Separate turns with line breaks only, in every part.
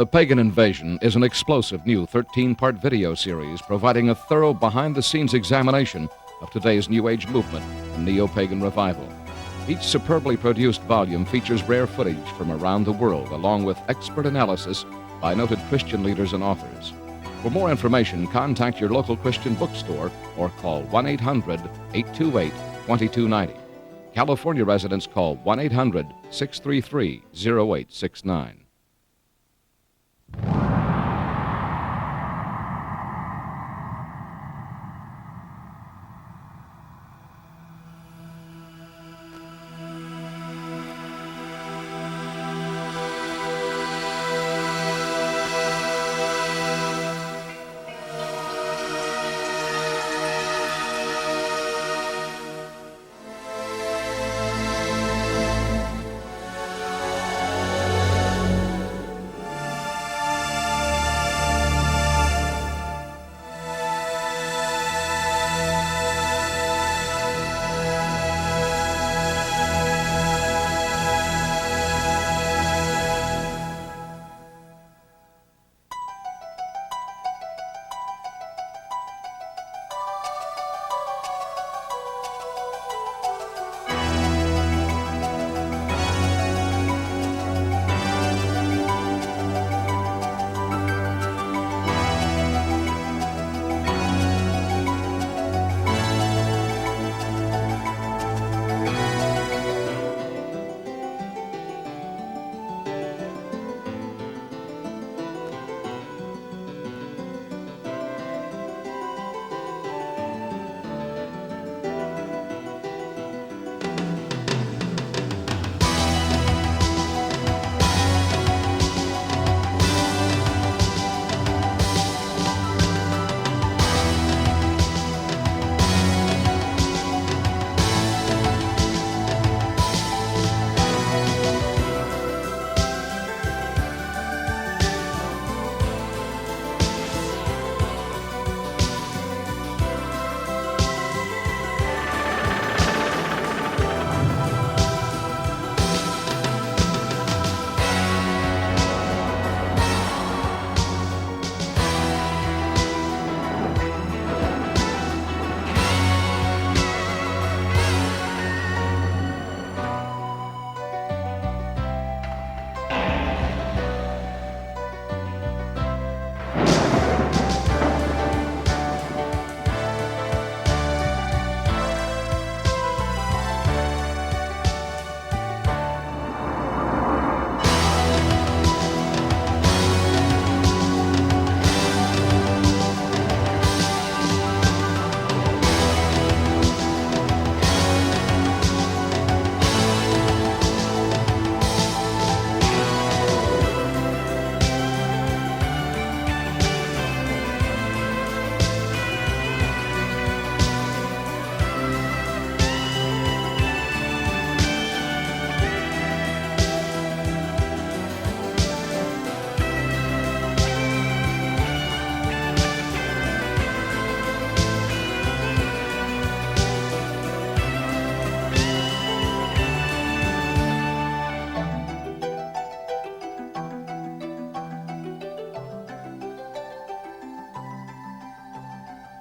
The Pagan Invasion is an explosive new 13-part video series providing a thorough behind-the-scenes examination of today's New Age movement and neo-pagan revival. Each superbly produced volume features rare footage from around the world, along with expert analysis by noted Christian leaders and authors. For more information, contact your local Christian bookstore or call 1-800-828-2290. California residents call 1-800-633-0869.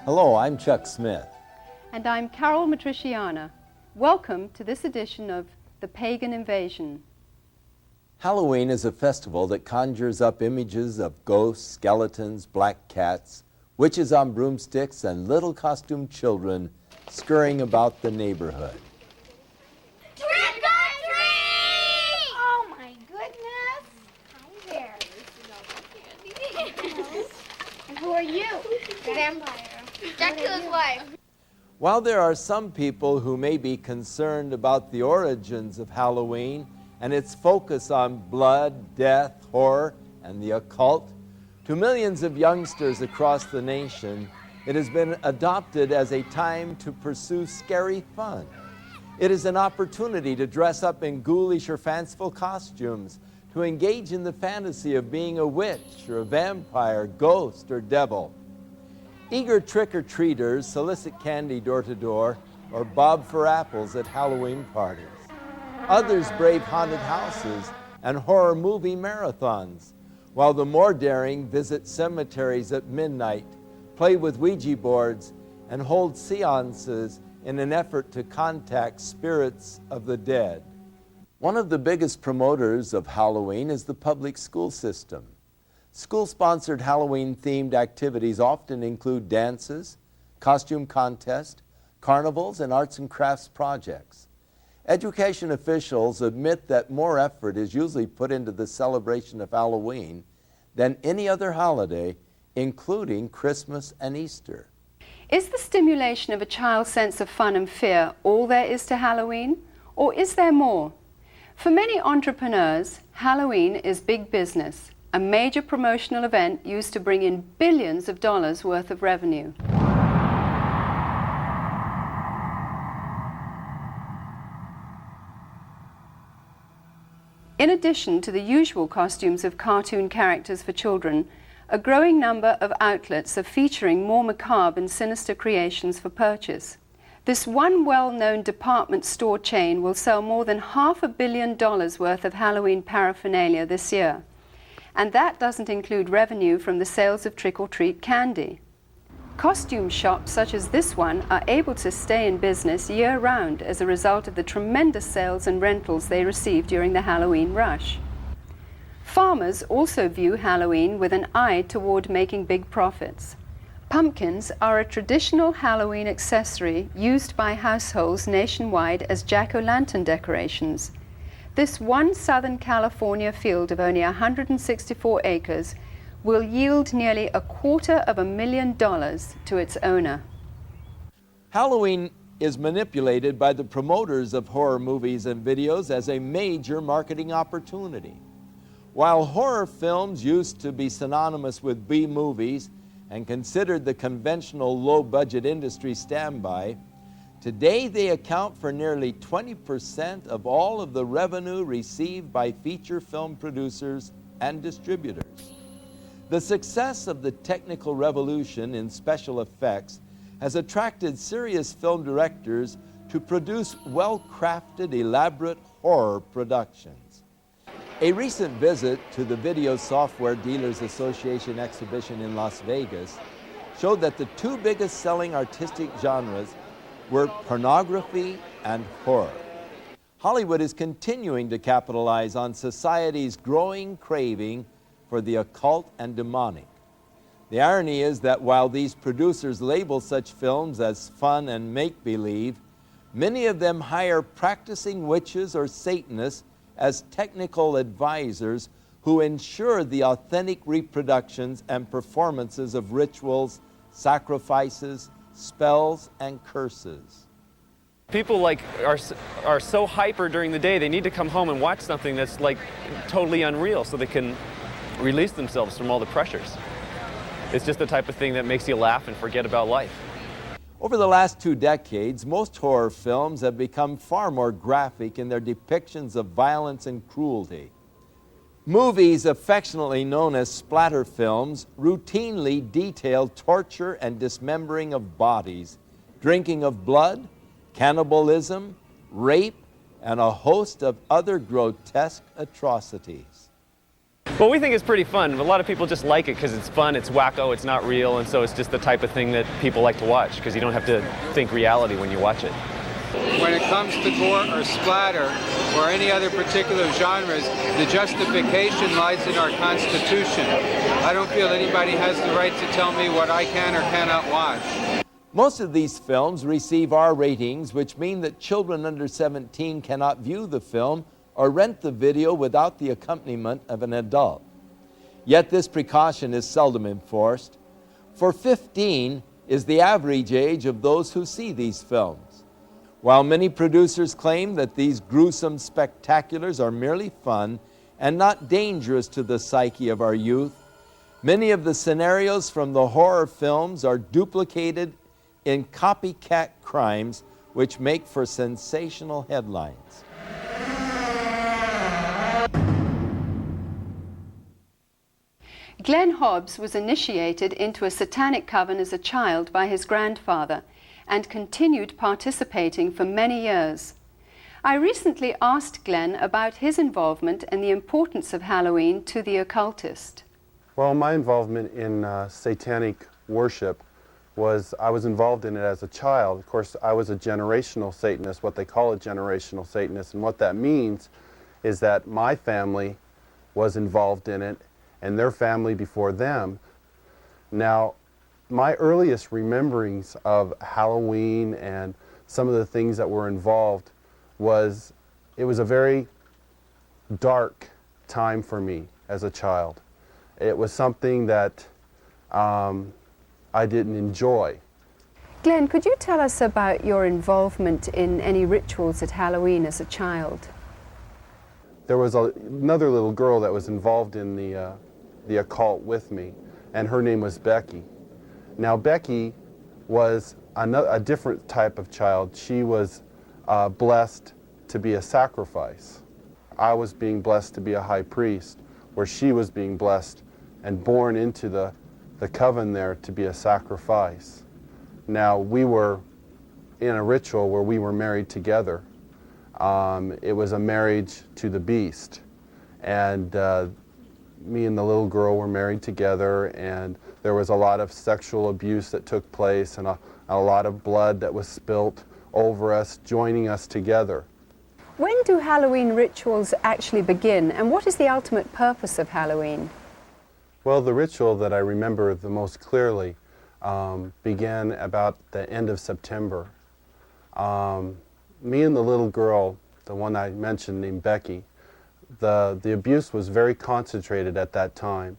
Hello, I'm Chuck Smith.
And I'm Carol Matriciana. Welcome to this edition of The Pagan Invasion.
Halloween is a festival that conjures up images of ghosts, skeletons, black cats, witches on broomsticks, and little costumed children scurrying about the neighborhood.
Trick or treat! Oh my goodness! Hi there. And who are you? The vampire. Dracula's wife.
While there are some people who may be concerned about the origins of Halloween and its focus on blood, death, horror, and the occult, to millions of youngsters across the nation, it has been adopted as a time to pursue scary fun. It is an opportunity to dress up in ghoulish or fanciful costumes, to engage in the fantasy of being a witch or a vampire, ghost, or devil. Eager trick-or-treaters solicit candy door to door or bob for apples at Halloween parties. Others brave haunted houses and horror movie marathons. while the more daring visit cemeteries at midnight, play with Ouija boards, and hold seances in an effort to contact spirits of the dead. One of the biggest promoters of Halloween is the public school system. School-sponsored Halloween-themed activities often include dances, costume contests, carnivals, and arts and crafts projects. Education officials admit that more effort is usually put into the celebration of Halloween than any other holiday, including Christmas and Easter.
Is the stimulation of a child's sense of fun and fear all there is to Halloween, or is there more? For many entrepreneurs, Halloween is big business, a major promotional event used to bring in billions of dollars worth of revenue. In addition to the usual costumes of cartoon characters for children, a growing number of outlets are featuring more macabre and sinister creations for purchase. This one well-known department store chain will sell more than $500 million worth of Halloween paraphernalia this year. And that doesn't include revenue from the sales of trick-or-treat candy. Costume shops such as this one are able to stay in business year-round as a result of the tremendous sales and rentals they receive during the Halloween rush. Farmers also view Halloween with an eye toward making big profits. Pumpkins are a traditional Halloween accessory used by households nationwide as jack-o'-lantern decorations. This one Southern California field of only 164 acres will yield nearly $250,000 to its owner.
Halloween is manipulated by the promoters of horror movies and videos as a major marketing opportunity. While horror films used to be synonymous with B-movies and considered the conventional low-budget industry standby, today they account for nearly 20% of all of the revenue received by feature film producers and distributors. The success of the technical revolution in special effects has attracted serious film directors to produce well-crafted, elaborate horror productions. A recent visit to the Video Software Dealers Association exhibition in Las Vegas showed that the two biggest selling artistic genres were pornography and horror. Hollywood is continuing to capitalize on society's growing craving for the occult and demonic. The irony is that while these producers label such films as fun and make-believe, many of them hire practicing witches or Satanists as technical advisors who ensure the authentic reproductions and performances of rituals, sacrifices, spells, and curses.
People are so hyper during the day, they need to come home and watch something that's totally unreal so they can release themselves from all the pressures. It's just the type of thing that makes you laugh and forget about life.
Over the last 2 decades, most horror films have become far more graphic in their depictions of violence and cruelty. Movies affectionately known as splatter films routinely detail torture and dismembering of bodies, drinking of blood, cannibalism, rape, and a host of other grotesque atrocities.
Well, we think it's pretty fun. A lot of people just like it because it's fun, it's wacko, it's not real, and so it's just the type of thing that people like to watch because you don't have to think reality when you watch it.
When it comes to gore or splatter or any other particular genres, the justification lies in our Constitution. I don't feel anybody has the right to tell me what I can or cannot watch.
Most of these films receive R ratings, which mean that children under 17 cannot view the film or rent the video without the accompaniment of an adult. Yet this precaution is seldom enforced, for 15 is the average age of those who see these films. While many producers claim that these gruesome spectaculars are merely fun and not dangerous to the psyche of our youth, many of the scenarios from the horror films are duplicated in copycat crimes which make for sensational headlines.
Glenn Hobbs was initiated into a satanic coven as a child by his grandfather and continued participating for many years. I recently asked Glenn about his involvement and the importance of Halloween to the occultist.
Well, my involvement in satanic worship was, I was involved in it as a child. Of course, I was a generational Satanist, what they call a generational Satanist, and what that means is that my family was involved in it and their family before them. Now, my earliest rememberings of Halloween and some of the things that were involved was, it was a very dark time for me as a child. It was something that I didn't enjoy.
Glenn, could you tell us about your involvement in any rituals at Halloween as a child?
There was another little girl that was involved in the occult with me, and her name was Becky. Now, Becky was a different type of child. She was blessed to be a sacrifice. I was being blessed to be a high priest, where she was being blessed and born into the coven there to be a sacrifice. Now, we were in a ritual where we were married together. It was a marriage to the beast, and me and the little girl were married together, and there was a lot of sexual abuse that took place, and a lot of blood that was spilt over us, joining us together.
When do Halloween rituals actually begin, and what is the ultimate purpose of Halloween?
Well, the ritual that I remember the most clearly began about the end of September. Me and the little girl, the one I mentioned named Becky, the abuse was very concentrated at that time.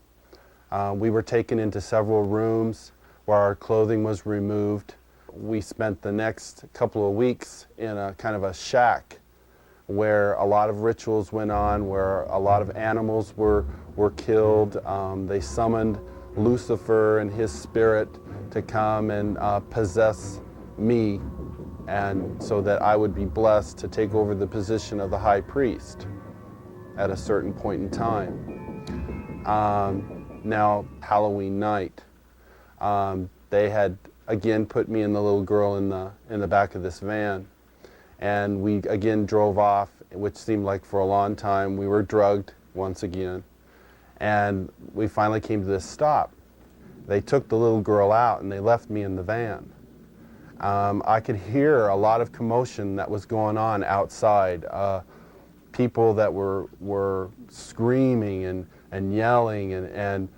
We were taken into several rooms where our clothing was removed. We spent the next couple of weeks in a kind of a shack where a lot of rituals went on, where a lot of animals were killed. They summoned Lucifer and his spirit to come and possess me, and so that I would be blessed to take over the position of the high priest at a certain point in time. Now, Halloween night, they had again put me and the little girl in the back of this van, and we again drove off, which seemed like for a long time. We were drugged once again, and we finally came to this stop. They took the little girl out and they left me in the van. I could hear a lot of commotion that was going on outside. People that were screaming and yelling, and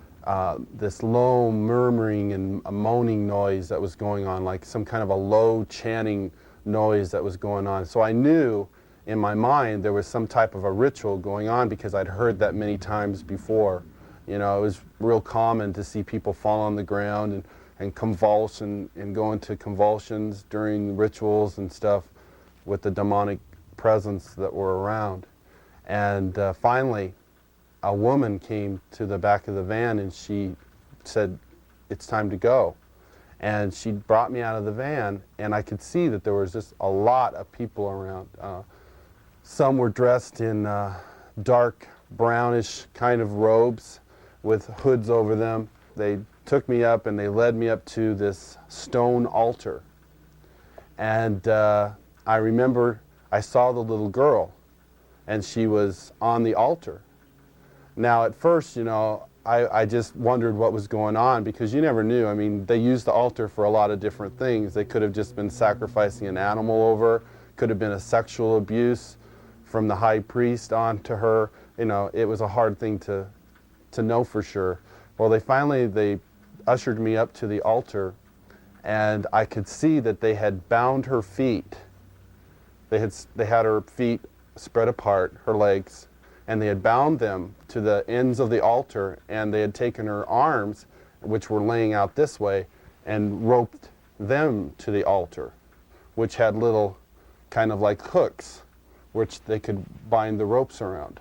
this low murmuring and a moaning noise that was going on, like some kind of a low chanting noise that was going on. So I knew in my mind there was some type of a ritual going on, because I'd heard that many times before. You know, it was real common to see people fall on the ground and convulse and go into convulsions during rituals and stuff with the demonic presence that were around. And finally, a woman came to the back of the van and she said, "It's time to go." And she brought me out of the van, and I could see that there was just a lot of people around. Some were dressed in dark brownish kind of robes with hoods over them. They took me up and they led me up to this stone altar. And I remember I saw the little girl, and she was on the altar. Now, at first, you know, I just wondered what was going on, because you never knew. I mean, they used the altar for a lot of different things. They could have just been sacrificing an animal over, could have been a sexual abuse from the high priest on to her. You know, it was a hard thing to know for sure. Well, they ushered me up to the altar, and I could see that they had bound her feet. They had her feet spread apart, her legs, and they had bound them to the ends of the altar, and they had taken her arms, which were laying out this way, and roped them to the altar, which had little kind of like hooks, which they could bind the ropes around.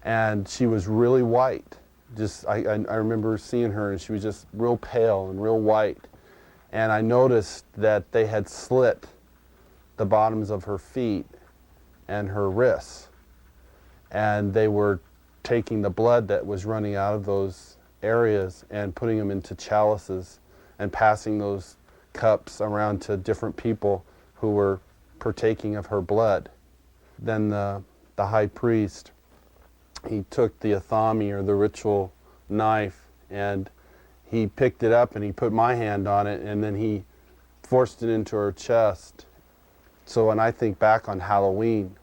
And she was really white. I remember seeing her, and she was just real pale and real white. And I noticed that they had slit the bottoms of her feet and her wrists, and they were taking the blood that was running out of those areas and putting them into chalices and passing those cups around to different people who were partaking of her blood. then the high priest, he took the athami, or the ritual knife, and he picked it up and he put my hand on it, and then he forced it into her chest. So when I think back on Halloween,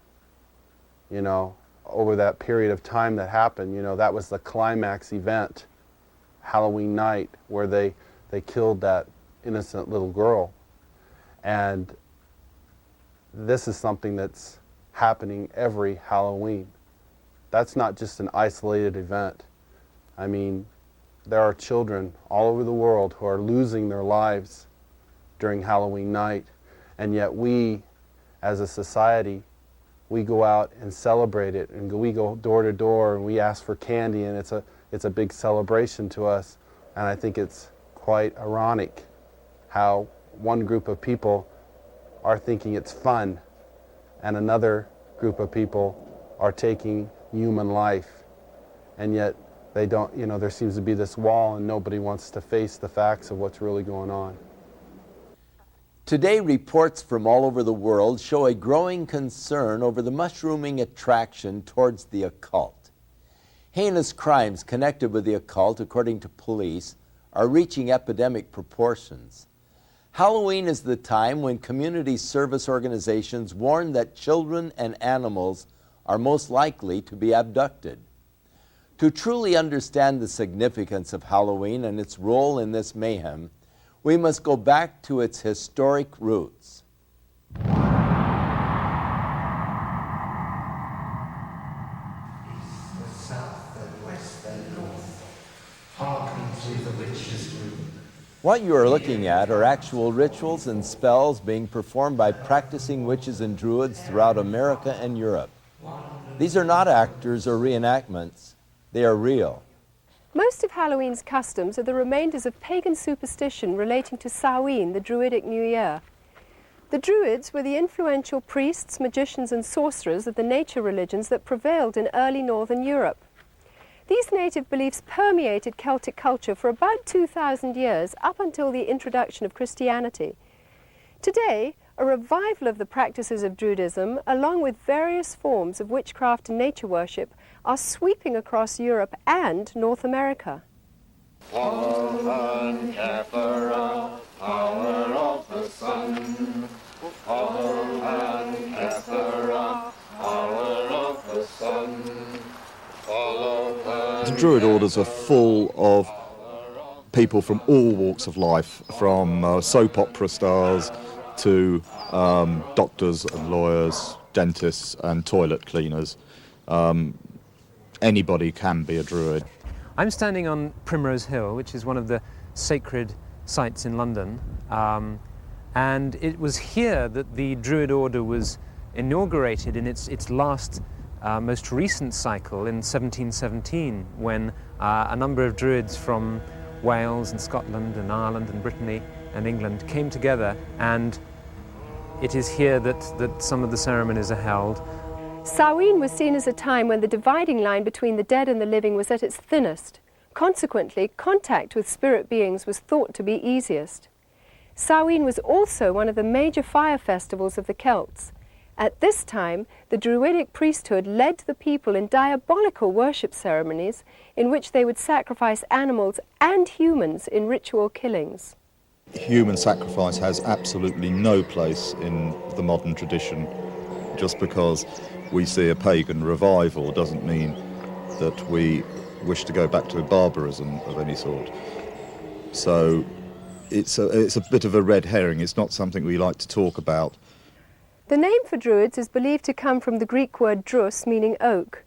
you know, over that period of time that happened, you know, that was the climax event, Halloween night, where they killed that innocent little girl. And this is something that's happening every Halloween. That's not just an isolated event. I mean, there are children all over the world who are losing their lives during Halloween night, and yet we, as a society, we go out and celebrate it, and we go door to door and we ask for candy, and it's a big celebration to us. And I think it's quite ironic how one group of people are thinking it's fun and another group of people are taking human life, and yet they don't, you know, there seems to be this wall and nobody wants to face the facts of what's really going on.
Today, reports from all over the world show a growing concern over the mushrooming attraction towards the occult. Heinous crimes connected with the occult, according to police, are reaching epidemic proportions. Halloween is the time when community service organizations warn that children and animals are most likely to be abducted. To truly understand the significance of Halloween and its role in this mayhem, we must go back to its historic roots. What you are looking at are actual rituals and spells being performed by practicing witches and druids throughout America and Europe. These are not actors or reenactments. They are real.
Most of Halloween's customs are the remainders of pagan superstition relating to Samhain, the Druidic New Year. The Druids were the influential priests, magicians and sorcerers of the nature religions that prevailed in early northern Europe. These native beliefs permeated Celtic culture for about 2,000 years, up until the introduction of Christianity. Today, a revival of the practices of Druidism, along with various forms of witchcraft and nature worship, are sweeping across Europe and North America.
Power of the sun. Power of the sun.
The Druid orders are full of people from all walks of life, from soap opera stars to doctors and lawyers, dentists and toilet cleaners. Anybody can be a Druid.
I'm standing on Primrose Hill, which is one of the sacred sites in London, and it was here that the Druid order was inaugurated in its last most recent cycle in 1717, when a number of Druids from Wales and Scotland and Ireland and Brittany and England came together, and it is here that some of the ceremonies are held.
Samhain was seen as a time when the dividing line between the dead and the living was at its thinnest. Consequently, contact with spirit beings was thought to be easiest. Samhain was also one of the major fire festivals of the Celts. At this time, the Druidic priesthood led the people in diabolical worship ceremonies in which they would sacrifice animals and humans in ritual killings.
Human sacrifice has absolutely no place in the modern tradition. Just because we see a pagan revival doesn't mean that we wish to go back to barbarism of any sort. So it's a bit of a red herring. It's not something we like to talk about.
The name for Druids is believed to come from the Greek word drus, meaning oak.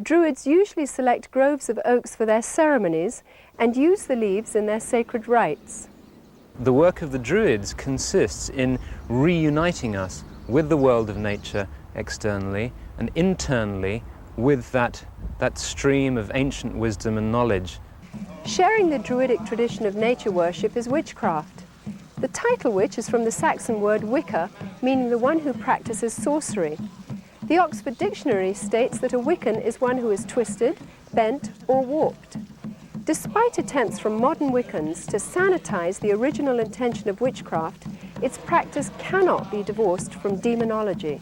Druids usually select groves of oaks for their ceremonies and use the leaves in their sacred rites.
The work of the Druids consists in reuniting us with the world of nature externally and internally with that stream of ancient wisdom and knowledge.
Sharing the Druidic tradition of nature worship is witchcraft. The title witch is from the Saxon word Wicca, meaning the one who practices sorcery. The Oxford Dictionary states that a Wiccan is one who is twisted, bent or warped. Despite attempts from modern Wiccans to sanitize the original intention of witchcraft, its practice cannot be divorced from demonology.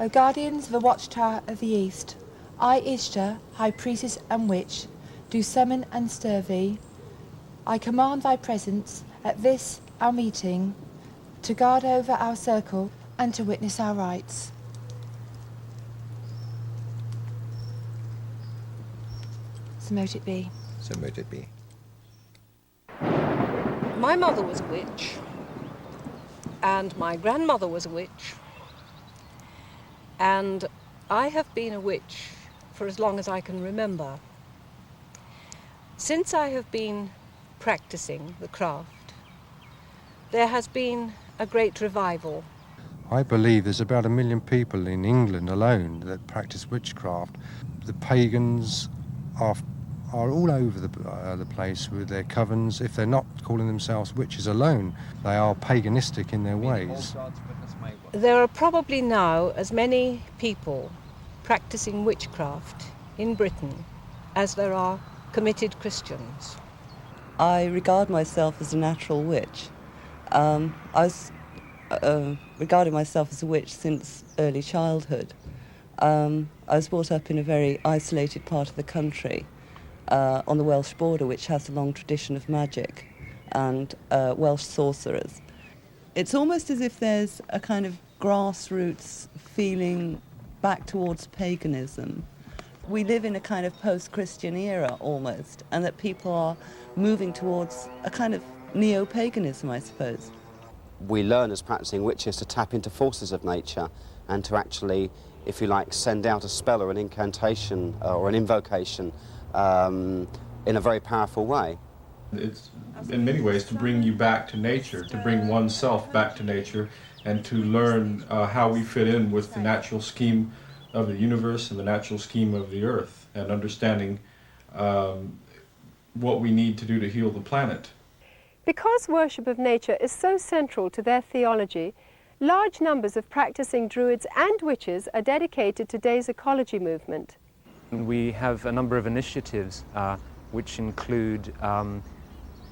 O guardians of the watchtower of the east, I, Ishtar, high priestess and witch, do summon and stir thee. I command thy presence at this our meeting, to guard over our circle and to witness our rights. So mote it be.
So mote it be.
My mother was a witch, and my grandmother was a witch, and I have been a witch for as long as I can remember. Since I have been practicing the craft, there has been a great revival.
I believe there's about 1 million people in England alone that practice witchcraft. The pagans are all over the place with their covens. If they're not calling themselves witches alone, they are paganistic in their ways.
There are probably now as many people practicing witchcraft in Britain as there are committed Christians.
I regard myself as a natural witch. I was regarding myself as a witch since early childhood. I was brought up in a very isolated part of the country, on the Welsh border, which has a long tradition of magic and Welsh sorcerers. It's almost as if there's a kind of grassroots feeling back towards paganism. We live in a kind of post-Christian era almost, and that people are moving towards a kind of neo-paganism, I suppose.
We learn as practicing witches to tap into forces of nature and to actually, if you like, send out a spell or an incantation or an invocation in a very powerful way.
It's in many ways to bring you back to nature, to bring oneself back to nature, and to learn how we fit in with the natural scheme of the universe and the natural scheme of the earth, and understanding what we need to do to heal the planet.
Because worship of nature is so central to their theology, large numbers of practicing Druids and witches are dedicated to today's ecology movement.
We have a number of initiatives which include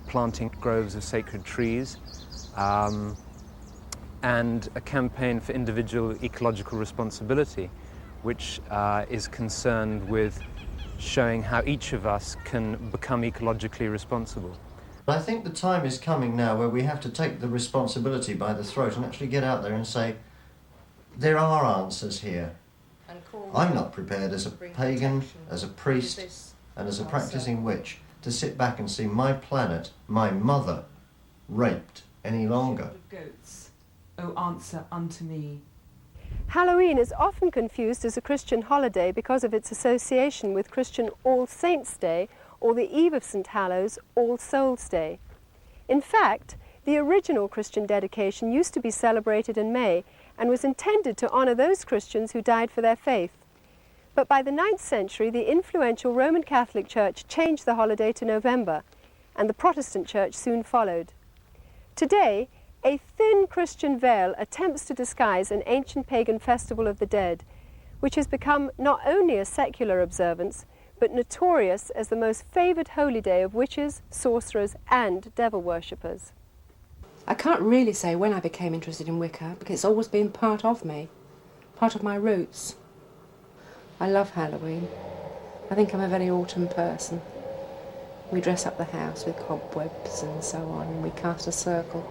planting groves of sacred trees and a campaign for individual ecological responsibility, which is concerned with showing how each of us can become ecologically responsible.
I think the time is coming now where we have to take the responsibility by the throat and actually get out there and say, there are answers here. I'm not prepared as a pagan, as a priest, and as a practicing witch to sit back and see my planet, my mother, raped any longer.
Goats, O answer unto me.
Halloween is often confused as a Christian holiday because of its association with Christian All Saints' Day or the Eve of St. Hallows, All Souls' Day. In fact, the original Christian dedication used to be celebrated in May and was intended to honour those Christians who died for their faith. But by the 9th century, the influential Roman Catholic Church changed the holiday to November, and the Protestant Church soon followed. Today, a thin Christian veil attempts to disguise an ancient pagan festival of the dead, which has become not only a secular observance, but notorious as the most favoured holy day of witches, sorcerers and devil worshippers.
I can't really say when I became interested in Wicca, because it's always been part of me, part of my roots. I love Halloween. I think I'm a very autumn person. We dress up the house with cobwebs and so on, and we cast a circle,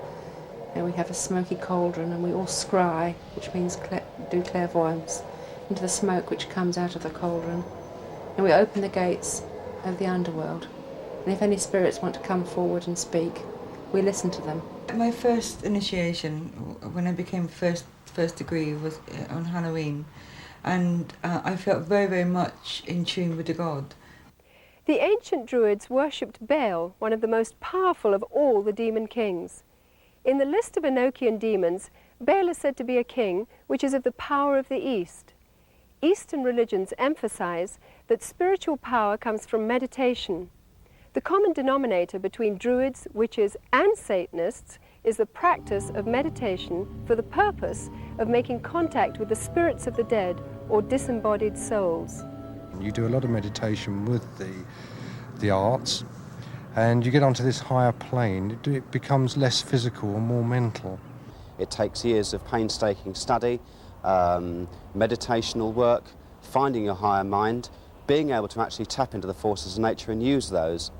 and we have a smoky cauldron, and we all scry, which means do clairvoyance, into the smoke which comes out of the cauldron. And we open the gates of the underworld, and if any spirits want to come forward and speak, we listen to them.
My first initiation, when I became first degree, was on Halloween, and I felt very, very much in tune with the god.
The ancient Druids worshipped Baal, one of the most powerful of all the demon kings. In the list of Enochian demons, Baal is said to be a king which is of the power of the East. Eastern religions emphasize that spiritual power comes from meditation. The common denominator between Druids, witches and Satanists is the practice of meditation for the purpose of making contact with the spirits of the dead or disembodied souls.
You do a lot of meditation with the arts, and you get onto this higher plane. It becomes less physical and more mental.
It takes years of painstaking study, meditational work, finding your higher mind, being able to actually tap into the forces of nature and use those.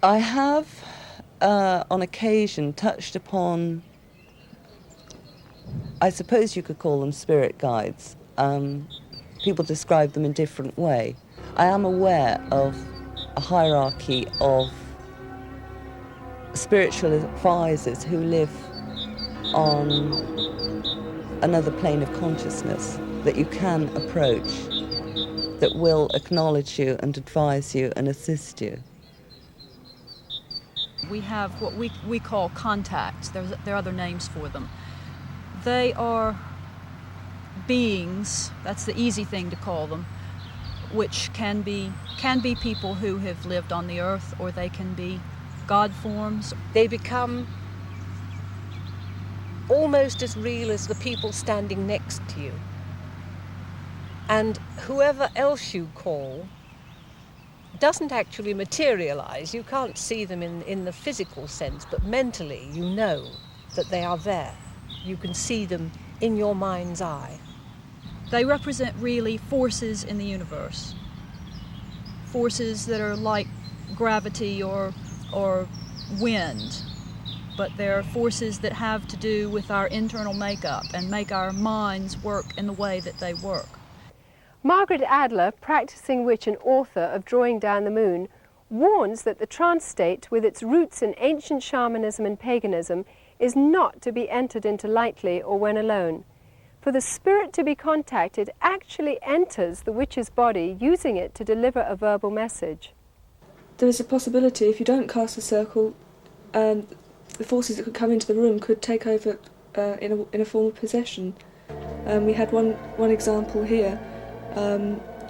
I have, on occasion, touched upon, I suppose you could call them spirit guides. People describe them in different way. I am aware of a hierarchy of spiritual advisors who live on another plane of consciousness that you can approach, that will acknowledge you and advise you and assist you.
We have what we call contacts. There are other names for them. They are beings, that's the easy thing to call them, which can be people who have lived on the earth, or they can be God forms.
They become almost as real as the people standing next to you. And whoever else you call doesn't actually materialize. You can't see them in the physical sense, but mentally you know that they are there. You can see them in your mind's eye.
They represent really forces in the universe. Forces that are like gravity or wind, but they're forces that have to do with our internal makeup and make our minds work in the way that they work.
Margaret Adler, practicing witch and author of Drawing Down the Moon, warns that the trance state, with its roots in ancient shamanism and paganism, is not to be entered into lightly or when alone. For the spirit to be contacted actually enters the witch's body, using it to deliver a verbal message.
There is a possibility, if you don't cast a circle, the forces that could come into the room could take over in a form of possession. We had one example here,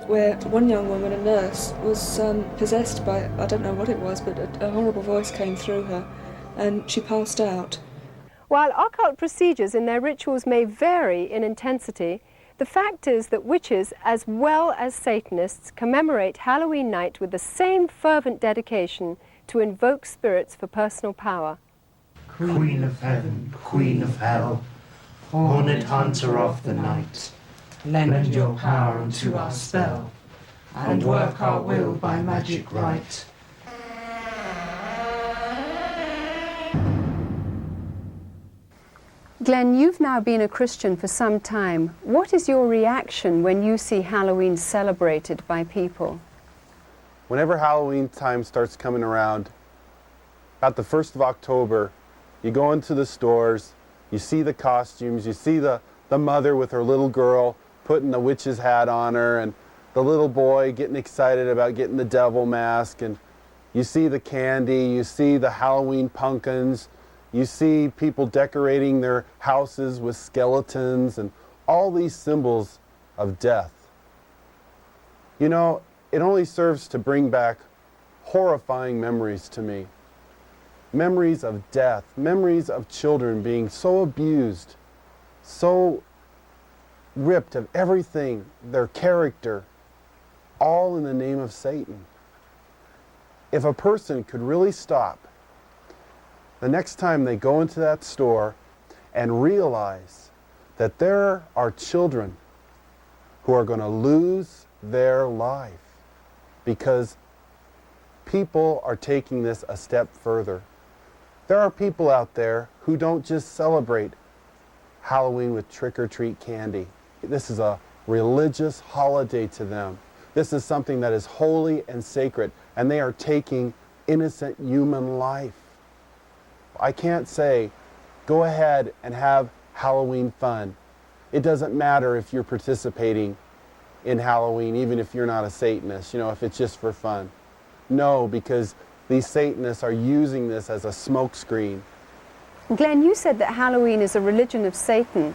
where one young woman, a nurse, was possessed by, I don't know what it was, but a horrible voice came through her and she passed out.
While occult procedures in their rituals may vary in intensity, the fact is that witches, as well as Satanists, commemorate Halloween night with the same fervent dedication to invoke spirits for personal power.
Queen of heaven, queen of hell, horned hunter of the night, lend your power unto our spell, and work our will by magic right.
Glenn, you've now been a Christian for some time. What is your reaction when you see Halloween celebrated by people?
Whenever Halloween time starts coming around, about the 1st of October, you go into the stores, you see the costumes, you see the mother with her little girl putting the witch's hat on her, and the little boy getting excited about getting the devil mask, and you see the candy, you see the Halloween pumpkins, you see people decorating their houses with skeletons and all these symbols of death. You know, it only serves to bring back horrifying memories to me. Memories of death, memories of children being so abused, so ripped of everything, their character, all in the name of Satan. If a person could really stop the next time they go into that store and realize that there are children who are going to lose their life because people are taking this a step further. There are people out there who don't just celebrate Halloween with trick-or-treat candy. This is a religious holiday to them. This is something that is holy and sacred, and they are taking innocent human life. I can't say, go ahead and have Halloween fun. It doesn't matter if you're participating in Halloween, even if you're not a Satanist, you know, if it's just for fun. No, because these Satanists are using this as a smokescreen.
Glenn, you said that Halloween is a religion of Satan.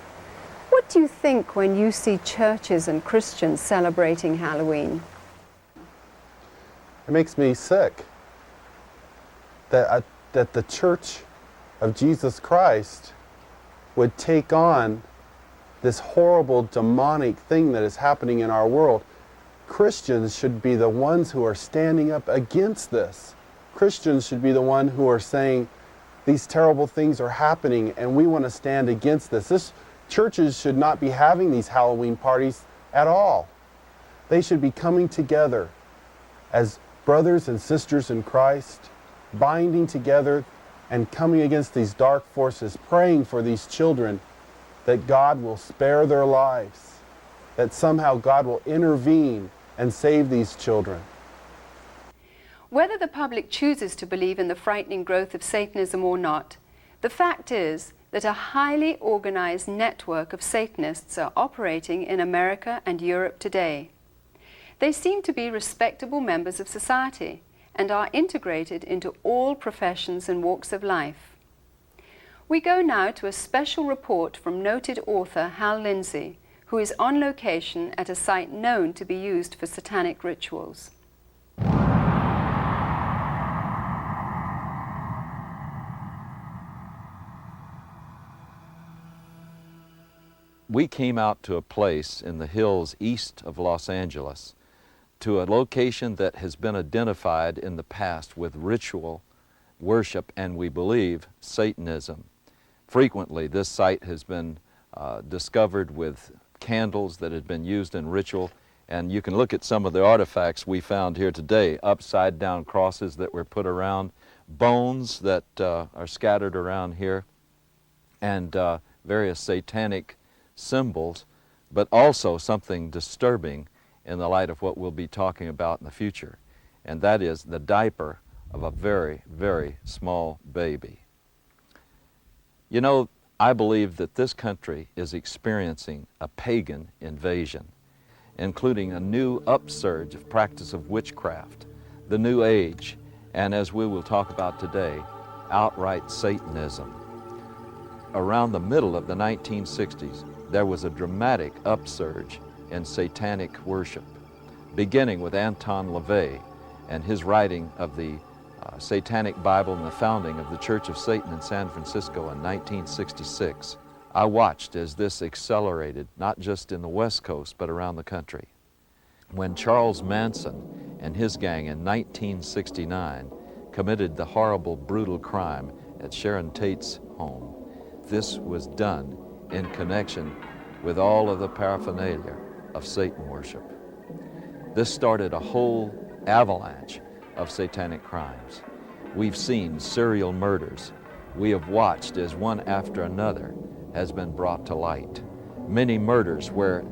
What do you think when you see churches and Christians celebrating Halloween?
It makes me sick that the Church of Jesus Christ would take on this horrible demonic thing that is happening in our world. Christians should be the ones who are standing up against this. Christians should be the one who are saying these terrible things are happening and we want to stand against this. This Churches should not be having these Halloween parties at all. They should be coming together as brothers and sisters in Christ, binding together and coming against these dark forces, praying for these children that God will spare their lives, that somehow God will intervene and save these children.
Whether the public chooses to believe in the frightening growth of Satanism or not, the fact is that a highly organized network of Satanists are operating in America and Europe today. They seem to be respectable members of society and are integrated into all professions and walks of life. We go now to a special report from noted author Hal Lindsey, who is on location at a site known to be used for satanic rituals.
We came out to a place in the hills east of Los Angeles, to a location that has been identified in the past with ritual worship and, we believe, Satanism. Frequently, this site has been discovered with candles that had been used in ritual, and you can look at some of the artifacts we found here today: upside-down crosses that were put around, bones that are scattered around here, and various satanic symbols, but also something disturbing in the light of what we'll be talking about in the future, and that is the diaper of a very, very small baby. You know, I believe that this country is experiencing a pagan invasion, including a new upsurge of practice of witchcraft, the New Age, and as we will talk about today, outright Satanism. Around the middle of the 1960s, there was a dramatic upsurge in satanic worship, beginning with Anton LaVey and his writing of the Satanic Bible and the founding of the Church of Satan in San Francisco in 1966. I watched as this accelerated, not just in the West Coast, but around the country. When Charles Manson and his gang in 1969 committed the horrible, brutal crime at Sharon Tate's home, this was done in connection with all of the paraphernalia of Satan worship. This started a whole avalanche of satanic crimes. We've seen serial murders. We have watched as one after another has been brought to light. Many murders where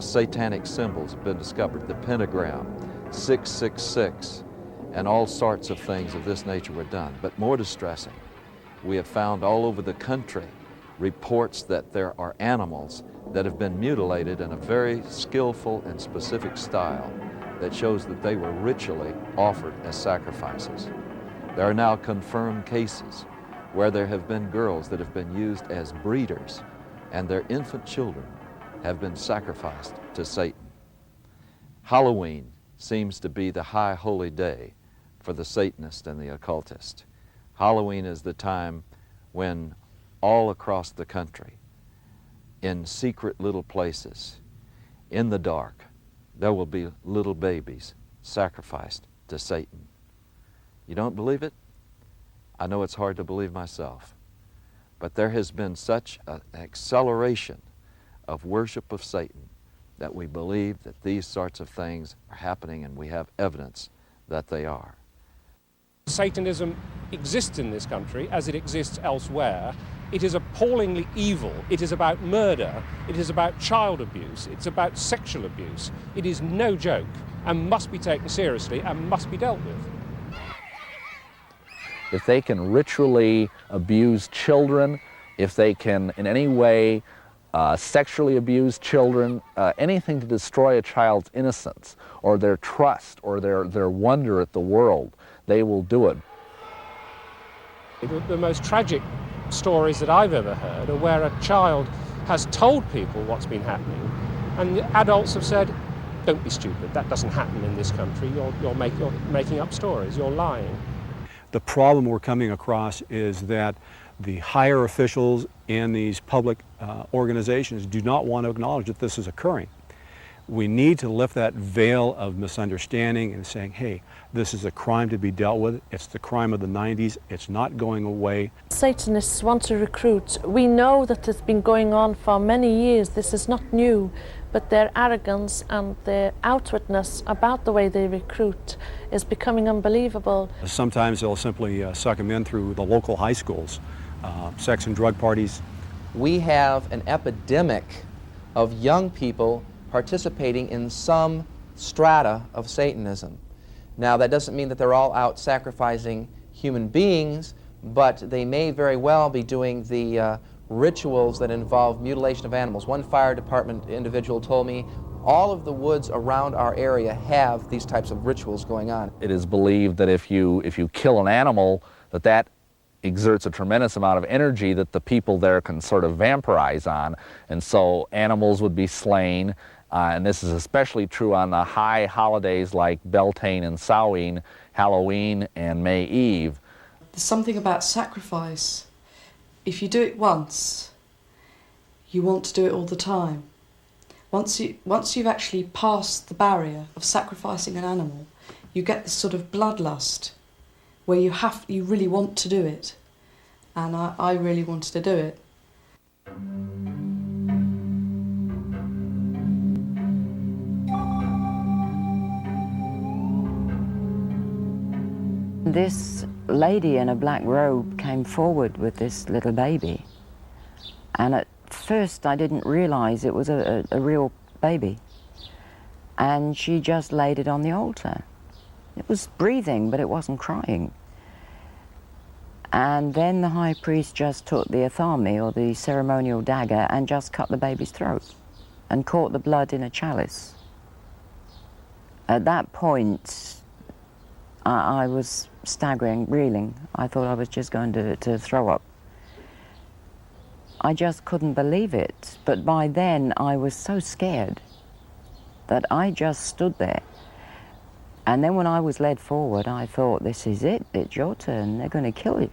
satanic symbols have been discovered, the pentagram, 666, and all sorts of things of this nature were done. But more distressing, we have found all over the country reports that there are animals that have been mutilated in a very skillful and specific style that shows that they were ritually offered as sacrifices. There are now confirmed cases where there have been girls that have been used as breeders, and their infant children have been sacrificed to Satan. Halloween seems to be the high holy day for the Satanist and the occultist. Halloween is the time when all across the country, in secret little places, in the dark, there will be little babies sacrificed to Satan. You don't believe it? I know it's hard to believe myself. But there has been such an acceleration of worship of Satan that we believe that these sorts of things are happening, and we have evidence that they are.
Satanism exists in this country as it exists elsewhere. It is appallingly evil. It is about murder. It is about child abuse. It's about sexual abuse. It is no joke and must be taken seriously and must be dealt with.
If they can ritually abuse children, if they can in any way sexually abuse children, anything to destroy a child's innocence or their trust or their wonder at the world, they will do it.
The most tragic stories that I've ever heard are where a child has told people what's been happening, and the adults have said, "Don't be stupid, that doesn't happen in this country, you're making up stories, you're lying."
The problem we're coming across is that the higher officials in these public organizations do not want to acknowledge that this is occurring. We need to lift that veil of misunderstanding and saying, hey, this is a crime to be dealt with. It's the crime of the 90s. It's not going away.
Satanists want to recruit. We know that it's been going on for many years. This is not new, but their arrogance and their outwardness about the way they recruit is becoming unbelievable.
Sometimes they'll simply suck them in through the local high schools, sex and drug parties.
We have an epidemic of young people participating in some strata of Satanism. Now, that doesn't mean that they're all out sacrificing human beings, but they may very well be doing the rituals that involve mutilation of animals. One fire department individual told me all of the woods around our area have these types of rituals going on.
It is believed that if you kill an animal, that exerts a tremendous amount of energy that the people there can sort of vampirize on, and so animals would be slain. And this is especially true on the high holidays like Beltane and Samhain, Halloween and May Eve.
There's something about sacrifice. If you do it once, you want to do it all the time. Once you've actually passed the barrier of sacrificing an animal, you get this sort of bloodlust where you really want to do it. And I really wanted to do it.
This lady in a black robe came forward with this little baby, and at first I didn't realize it was a real baby, and she just laid it on the altar. It was breathing, but it wasn't crying. And then the high priest just took the athame, or the ceremonial dagger, and just cut the baby's throat and caught the blood in a chalice. At that point, I was staggering, reeling. I thought I was just going to throw up. I just couldn't believe it. But by then, I was so scared that I just stood there. And then when I was led forward, I thought, this is it. It's your turn. They're going to kill you.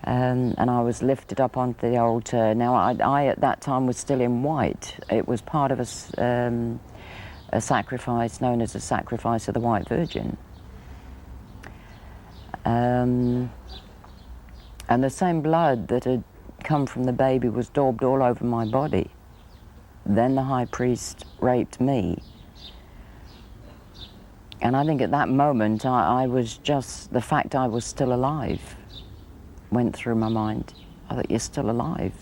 And I was lifted up onto the altar. Now, I at that time was still in white. It was part of a sacrifice known as the sacrifice of the White Virgin. And the same blood that had come from the baby was daubed all over my body. Then the high priest raped me. And I think at that moment, I was just, the fact I was still alive went through my mind. I thought, you're still alive.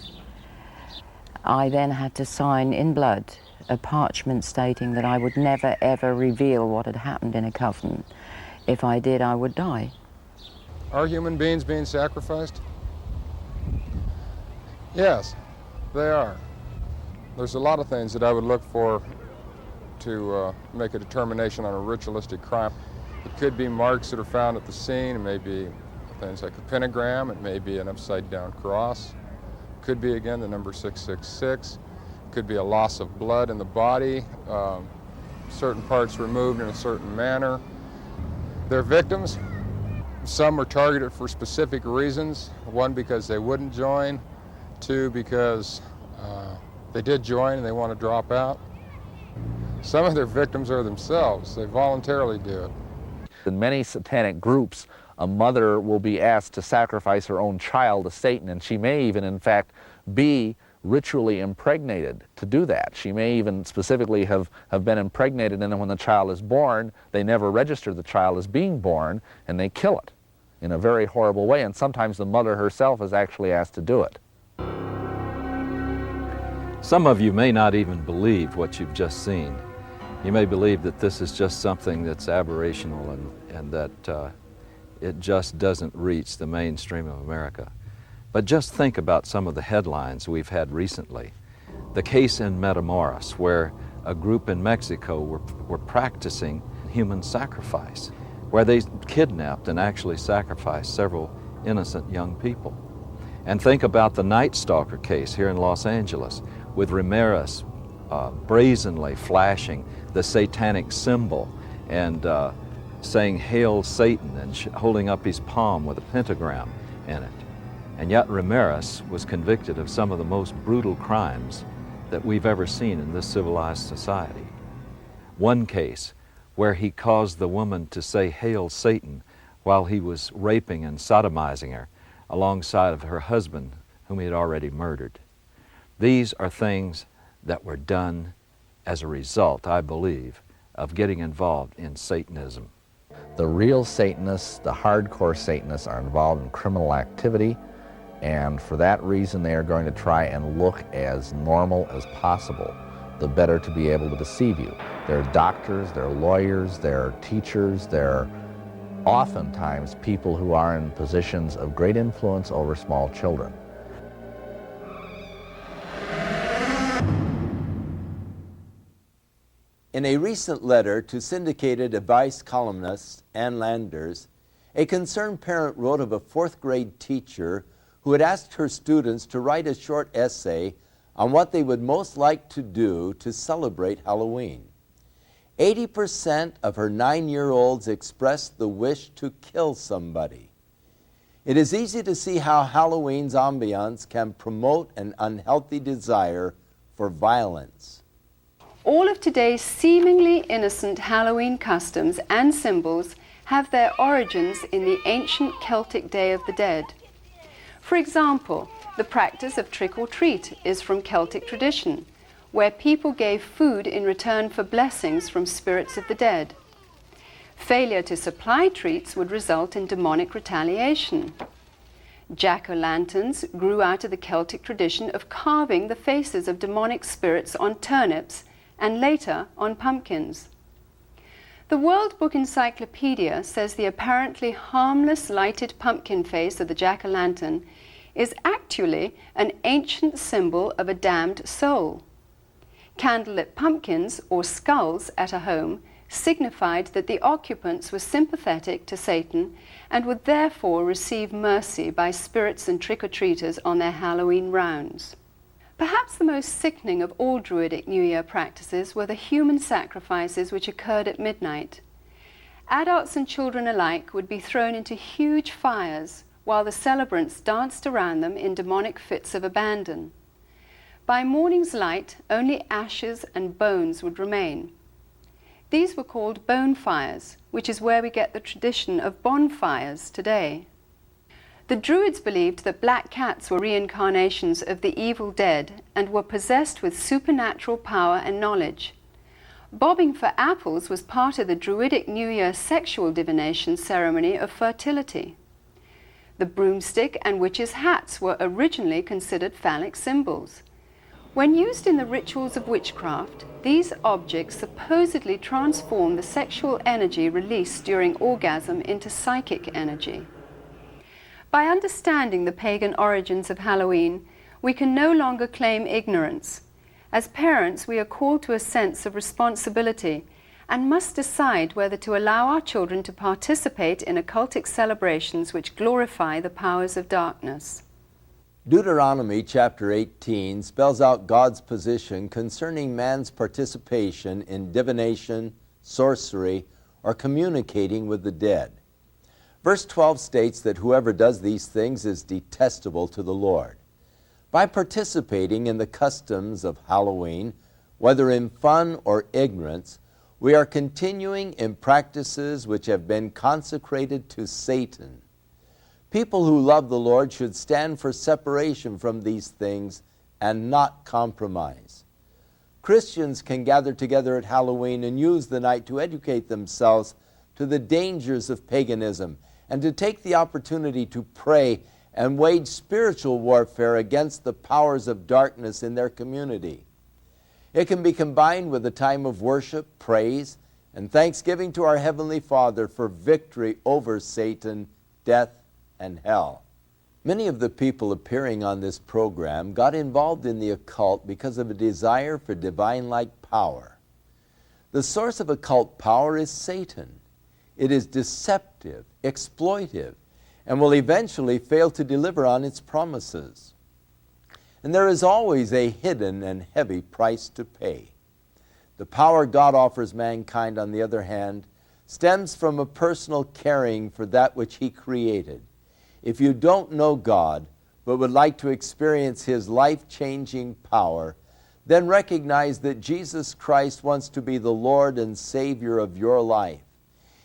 I then had to sign in blood a parchment stating that I would never, ever reveal what had happened in a coven. If I did, I would die.
Are human beings being sacrificed? Yes, they are. There's a lot of things that I would look for to make a determination on a ritualistic crime. It could be marks that are found at the scene. It may be things like a pentagram. It may be an upside-down cross. It could be, again, the number 666. It could be a loss of blood in the body, certain parts removed in a certain manner. They're victims. Some are targeted for specific reasons. One, because they wouldn't join. Two, because they did join and they want to drop out. Some of their victims are themselves. They voluntarily do it.
In many satanic groups, a mother will be asked to sacrifice her own child to Satan, and she may even, in fact, be ritually impregnated to do that. She may even specifically have been impregnated, and then when the child is born, they never register the child as being born, and they kill it in a very horrible way, and sometimes the mother herself is actually asked to do it.
Some of you may not even believe what you've just seen. You may believe that this is just something that's aberrational and that it just doesn't reach the mainstream of America. But just think about some of the headlines we've had recently. The case in Matamoros, where a group in Mexico were practicing human sacrifice, where they kidnapped and actually sacrificed several innocent young people. And think about the Night Stalker case here in Los Angeles, with Ramirez brazenly flashing the satanic symbol and saying, "Hail Satan," and holding up his palm with a pentagram in it. And yet Ramirez was convicted of some of the most brutal crimes that we've ever seen in this civilized society. One case where he caused the woman to say, "Hail Satan," while he was raping and sodomizing her alongside of her husband, whom he had already murdered. These are things that were done as a result, I believe, of getting involved in Satanism.
The real Satanists, the hardcore Satanists, are involved in criminal activity, and for that reason they are going to try and look as normal as possible, the better to be able to deceive you. They're doctors, they're lawyers, they're teachers, they're oftentimes people who are in positions of great influence over small children.
In a recent letter to syndicated advice columnist Ann Landers, a concerned parent wrote of a fourth-grade teacher who had asked her students to write a short essay on what they would most like to do to celebrate Halloween. 80% of her 9-year-olds expressed the wish to kill somebody. It is easy to see how Halloween's ambiance can promote an unhealthy desire for violence.
All of today's seemingly innocent Halloween customs and symbols have their origins in the ancient Celtic Day of the Dead. For example, the practice of trick-or-treat is from Celtic tradition, where people gave food in return for blessings from spirits of the dead. Failure to supply treats would result in demonic retaliation. Jack-o'-lanterns grew out of the Celtic tradition of carving the faces of demonic spirits on turnips and later on pumpkins. The World Book Encyclopedia says the apparently harmless lighted pumpkin face of the jack-o'-lantern is actually an ancient symbol of a damned soul. Candlelit pumpkins, or skulls, at a home signified that the occupants were sympathetic to Satan and would therefore receive mercy by spirits and trick-or-treaters on their Halloween rounds. Perhaps the most sickening of all Druidic New Year practices were the human sacrifices which occurred at midnight. Adults and children alike would be thrown into huge fires while the celebrants danced around them in demonic fits of abandon. By morning's light, only ashes and bones would remain. These were called bone fires, which is where we get the tradition of bonfires today. The Druids believed that black cats were reincarnations of the evil dead and were possessed with supernatural power and knowledge. Bobbing for apples was part of the Druidic New Year sexual divination ceremony of fertility. The broomstick and witches' hats were originally considered phallic symbols. When used in the rituals of witchcraft, these objects supposedly transform the sexual energy released during orgasm into psychic energy. By understanding the pagan origins of Halloween, we can no longer claim ignorance. As parents, we are called to a sense of responsibility and must decide whether to allow our children to participate in occultic celebrations which glorify the powers of darkness.
Deuteronomy chapter 18 spells out God's position concerning man's participation in divination, sorcery, or communicating with the dead. Verse 12 states that whoever does these things is detestable to the Lord. By participating in the customs of Halloween, whether in fun or ignorance, we are continuing in practices which have been consecrated to Satan. People who love the Lord should stand for separation from these things and not compromise. Christians can gather together at Halloween and use the night to educate themselves to the dangers of paganism and to take the opportunity to pray and wage spiritual warfare against the powers of darkness in their community. It can be combined with a time of worship, praise, and thanksgiving to our Heavenly Father for victory over Satan, death, and hell. Many of the people appearing on this program got involved in the occult because of a desire for divine-like power. The source of occult power is Satan. It is deceptive, exploitive, and will eventually fail to deliver on its promises. And there is always a hidden and heavy price to pay. The power God offers mankind, on the other hand, stems from a personal caring for that which He created. If you don't know God, but would like to experience His life-changing power, then recognize that Jesus Christ wants to be the Lord and Savior of your life.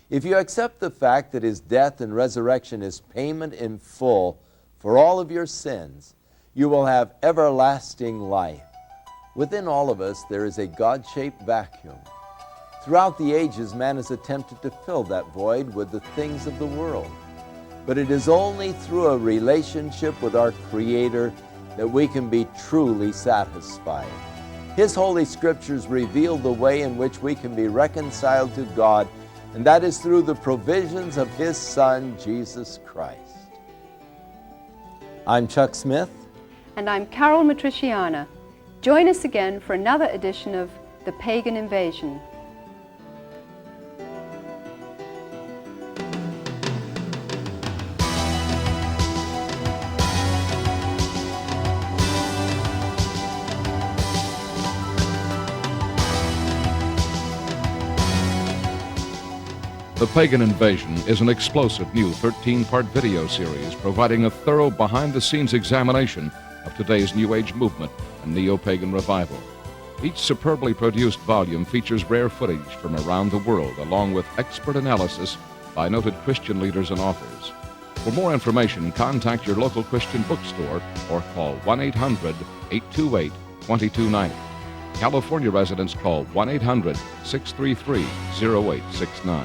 If you accept the fact that His death and resurrection is payment in full for all of your sins, you will have everlasting life. Within all of us, there is a God-shaped vacuum. Throughout the ages, man has attempted to fill that void with the things of the world. But it is only through a relationship with our Creator that we can be truly satisfied. His Holy Scriptures reveal the way in which we can be reconciled to God, and that is through the provisions of His Son, Jesus Christ. I'm Chuck Smith.
And I'm Carol Matriciana. Join us again for another edition of The Pagan Invasion.
The Pagan Invasion is an explosive new 13-part video series providing a thorough behind-the-scenes examination of today's New Age movement and neo-pagan revival. Each superbly produced volume features rare footage from around the world, along with expert analysis by noted Christian leaders and authors. For more information, contact your local Christian bookstore or call 1-800-828-2290. California residents call 1-800-633-0869.